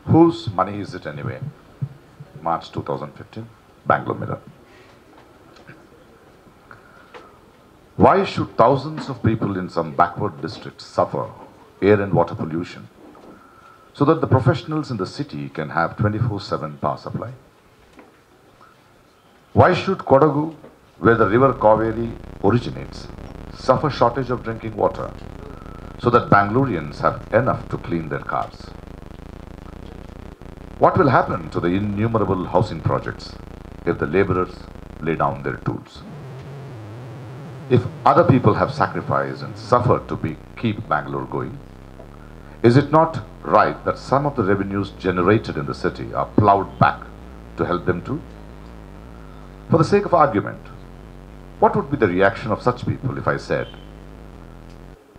Whose money is it anyway? March 2015, Bangalore Mirror. Why should thousands of people in some backward districts suffer air and water pollution so that the professionals in the city can have 24/7 power supply? Why should Kodagu, where the river Kaveri originates, suffer shortage of drinking water so that Bangaloreans have enough to clean their cars? What will happen to the innumerable housing projects if the laborers lay down their tools? If other people have sacrificed and suffered to keep Bangalore going, is it not right that some of the revenues generated in the city are plowed back to help them too? For the sake of argument, what would be the reaction of such people if I said,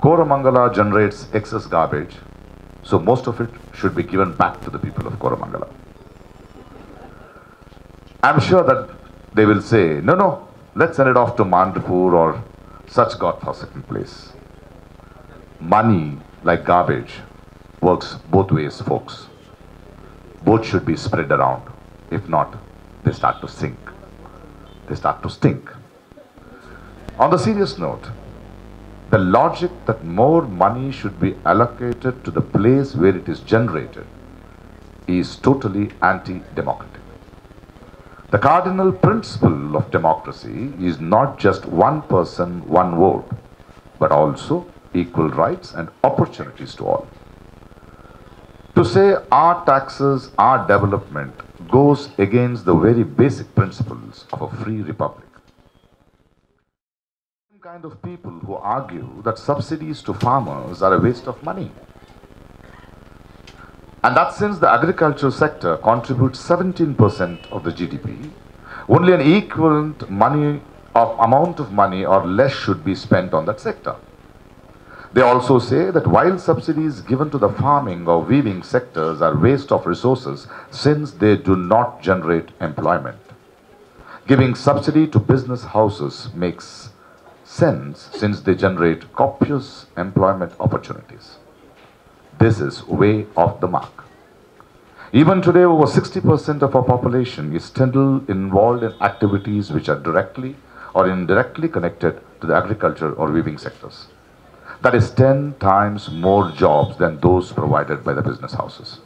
Koramangala generates excess garbage, so most of it should be given back to the people of Koramangala? I'm sure that they will say, no, let's send it off to Mandapur or such godforsaken place. Money, like garbage, works both ways, folks. Both should be spread around. If not, they start to sink. They start to stink. On the serious note, the logic that more money should be allocated to the place where it is generated is totally anti-democratic. The cardinal principle of democracy is not just one person, one vote, but also equal rights and opportunities to all. To say our taxes, our development goes against the very basic principles of a free republic. The kind of people who argue that subsidies to farmers are a waste of money. And that since the agricultural sector contributes 17% of the GDP, only an equivalent amount of money or less should be spent on that sector. They also say that while subsidies given to the farming or weaving sectors are waste of resources since they do not generate employment, giving subsidy to business houses makes sense since they generate copious employment opportunities. This is way off the mark. Even today, over 60% of our population is still involved in activities which are directly or indirectly connected to the agriculture or weaving sectors. That is 10 times more jobs than those provided by the business houses.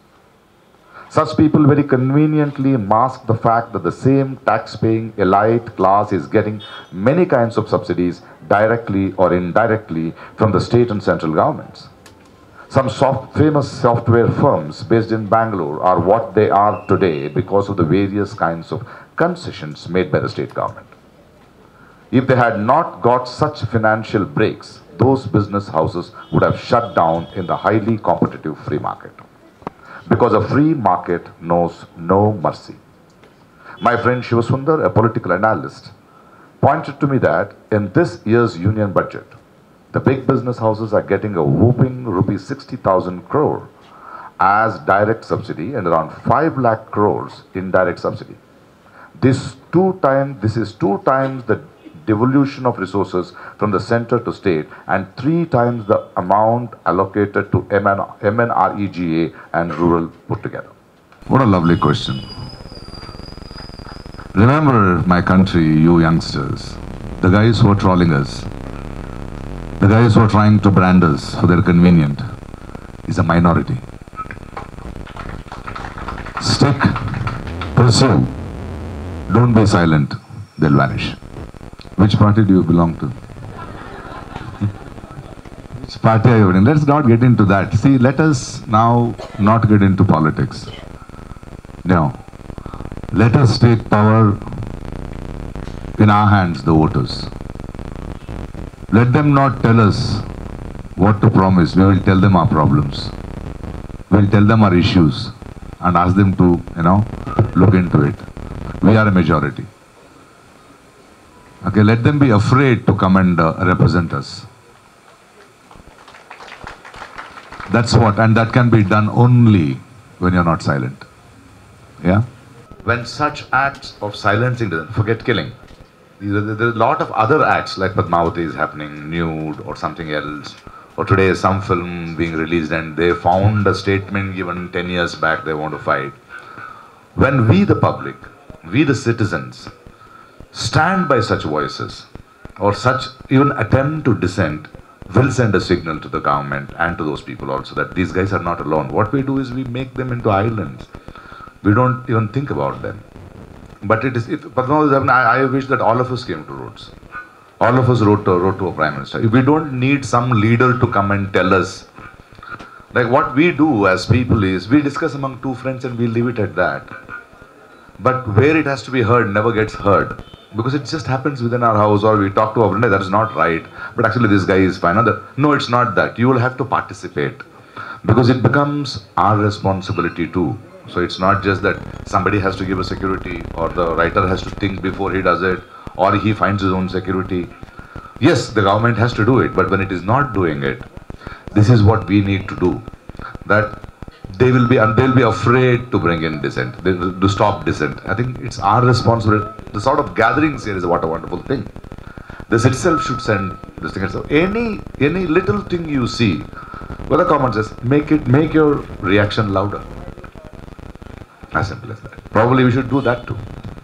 Such people very conveniently mask the fact that the same tax-paying elite class is getting many kinds of subsidies directly or indirectly from the state and central governments. Some famous software firms based in Bangalore are what they are today because of the various kinds of concessions made by the state government. If they had not got such financial breaks, those business houses would have shut down in the highly competitive free market. Because a free market knows no mercy. My friend Shivasundar, a political analyst, pointed to me that in this year's union budget, the big business houses are getting a whooping rupees 60,000 crore as direct subsidy and around 5 lakh crores indirect subsidy. This is two times the devolution of resources from the center to state and 3 times the amount allocated to MNREGA and rural put together. What a lovely question. Remember, my country, you youngsters, the guys who are trolling us, the guys who are trying to brand us so they're convenient, is a minority. Stick, pursue, don't be silent, they'll vanish. Which party do you belong to? Which party are you in? Let's not get into that. See, let us now not get into politics. No. Let us take power in our hands, the voters. Let them not tell us what to promise. We will tell them our problems. We will tell them our issues and ask them to, look into it. We are a majority. Okay, let them be afraid to come and represent us. That's what, and that can be done only when you're not silent. Yeah? When such acts of silencing, forget killing. There are a lot of other acts like Padmavati is happening, nude or something else, or today some film being released and they found a statement given 10 years back they want to fight. When we the public, we the citizens, stand by such voices or such even attempt to dissent, will send a signal to the government and to those people also that these guys are not alone. What we do is we make them into islands. We don't even think about them. But it is, if Padma is happening, I wish that all of us came to roads. All of us wrote to a prime minister. If we don't need some leader to come and tell us, like what we do as people is, we discuss among two friends and we leave it at that. But where it has to be heard never gets heard. Because it just happens within our house, or we talk to our friend, that is not right. But actually this guy is fine. No, it's not that. You will have to participate. Because it becomes our responsibility too. So it's not just that somebody has to give a security, or the writer has to think before he does it, or he finds his own security. Yes, the government has to do it, but when it is not doing it, this is what we need to do. That they'll be afraid to bring in dissent, to stop dissent. I think it's our responsibility. The sort of gatherings here is what a wonderful thing. This itself should send this thing. So any little thing you see, whether comment says, make your reaction louder. As simple as that. Probably we should do that too.